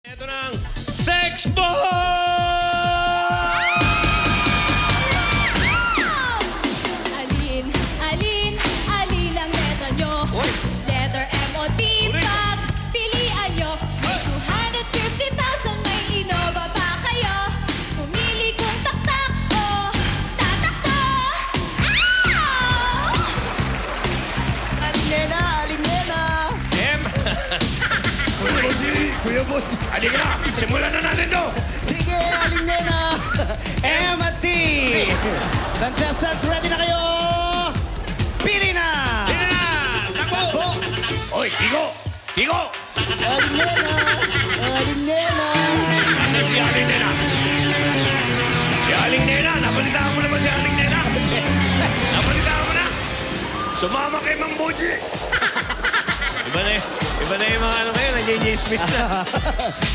Ito na ang Sex Bomb! Alin, alin, alin ang letra nyo? Uy! Letter M o T, pag pilian nyo. May 250,000, may Innova pa kayo. Pumili kung taktak o tatakbo. Ow! Aling Nena! M! Kuya Boji. Halika na! Simulan na natin to! Sige, Aling Nena! M at T. Contestants, ready na kayo? Pili na! Halika na! Takbo! Oy, Kiko! Kiko! Aling Nena! Aling Nena! Nasaan si Aling Nena? Si Aling Nena! Napalitaan mo na ba si Aling Nena? Napalitaan mo na? Sumama kay Mang Boji! Iba na yung mga ano ngayon, nangyayismis na.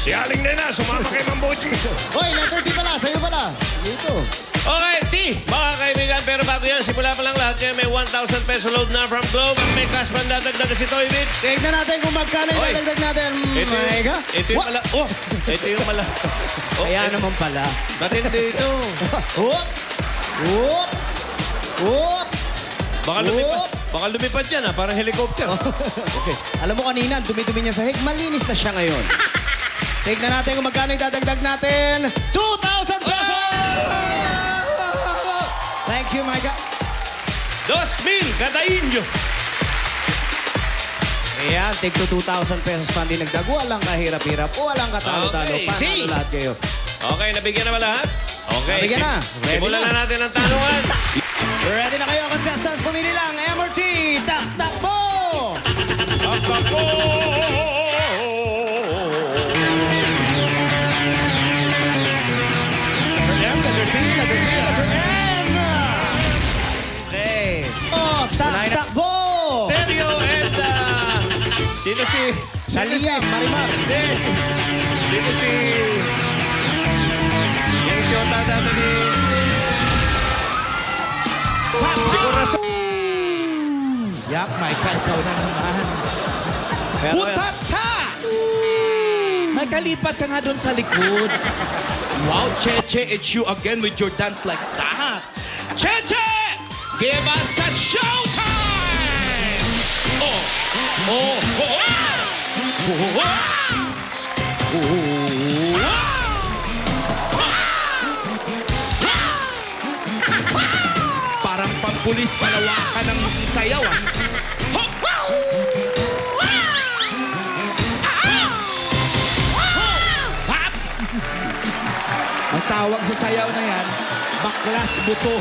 Si Aling Nena, sumama kay Mang Boji! Hoy, letter T pala, sa'yo pala. Dito. Okay, T, mga kaibigan, pero bago yan, simula pa lang lahat kayo, may 1,000 peso load na from Globe at may cash pan dadagdag si Toy Bits. Tignan natin kung magkano yung Hoy. dadagdag natin. Maiga? Ito yung pala, ito yung pala. Oh, Kaya naman pala. matindi ito. Whoop! Whoop! Whoop! Baka lumipad yan parang helicopter. Okay. Alam mo kanina, dumi-dumi niya sa hig. Malinis na siya ngayon. Tignan natin kung magkano yung dadagdag natin. 2,000 pesos! Thank you, Micah. 2,000 kada inyo. Ayan, take to 2,000 pesos pa din nagdag. Walang kahirap-hirap. Walang katalo-talo. Okay, Panalo T. lahat kayo. Okay, nabigyan na ba lahat? Okay, Nabigyan na. Ready simulan na. na natin ang tanungan. Ready na kayo, contestants? Pumili lang. M or T. Takbo! Ako! Letter T, letter T, letter M. Okay. Oh, takbo! Seryo and sino si... Saliyang, Marimar. Hindi, sino si... Yung siyota dati ni... Siguro sa... Yak, Michael, ikaw na naman. Pero, Butat ka! May kalipat ka nga doon sa likod. Wow, Cheche, it's you again with your dance like that. Cheche! Give us a showtime! Oh! Oh! Oh! Oh! Parang pampulis palawakan ng sayaw ah. Hop! Ang tawag sa sayaw na yan, baklas buto.